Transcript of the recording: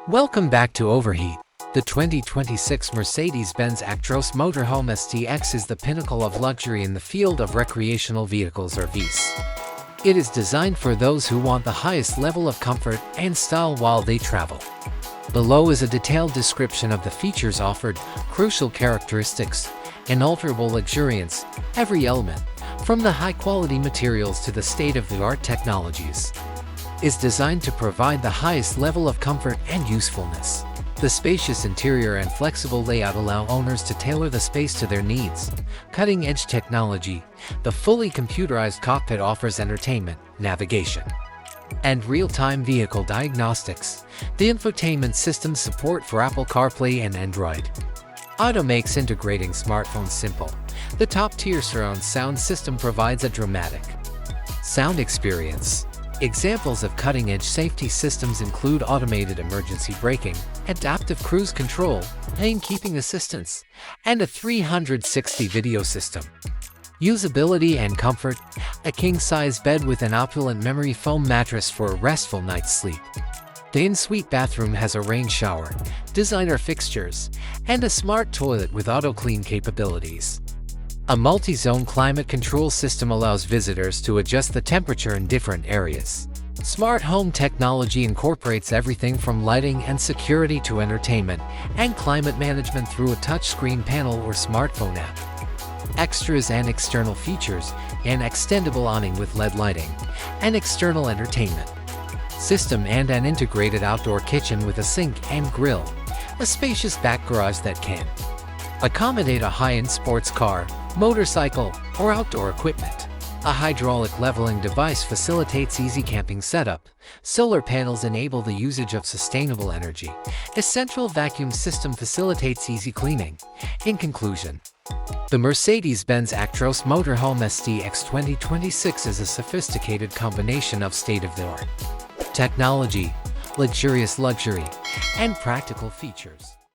Welcome back to Overheat. The 2026 Mercedes-Benz Actros Motorhome STX is the pinnacle of luxury in the field of recreational vehicles or Vs. It is designed for those who want the highest level of comfort and style while they travel. Below is a detailed description of the features offered, crucial characteristics, and unalterable luxuriance, every element, from the high-quality materials to the state-of-the-art technologies, is designed to provide the highest level of comfort and usefulness. The spacious interior and flexible layout allow owners to tailor the space to their needs. Cutting-edge technology, the fully computerized cockpit offers entertainment, navigation, and real-time vehicle diagnostics. The infotainment system support for Apple CarPlay and Android Auto makes integrating smartphones simple. The top-tier surround sound system provides a dramatic sound experience. Examples of cutting-edge safety systems include automated emergency braking, adaptive cruise control, lane keeping assistance, and a 360 video system. Usability and comfort: a king-size bed with an opulent memory foam mattress for a restful night's sleep. The in-suite bathroom has a rain shower, designer fixtures, and a smart toilet with auto-clean capabilities. A multi-zone climate control system allows visitors to adjust the temperature in different areas. Smart home technology incorporates everything from lighting and security to entertainment and climate management through a touchscreen panel or smartphone app. Extras and external features: an extendable awning with LED lighting, an external entertainment system, and an integrated outdoor kitchen with a sink and grill. A spacious back garage that can accommodate a high-end sports car, motorcycle, or outdoor equipment. A hydraulic leveling device facilitates easy camping setup. Solar panels enable the usage of sustainable energy. A central vacuum system facilitates easy cleaning. In conclusion, the Mercedes-Benz Actros Motorhome STX 2026 is a sophisticated combination of state-of-the-art technology, luxurious luxury, and practical features.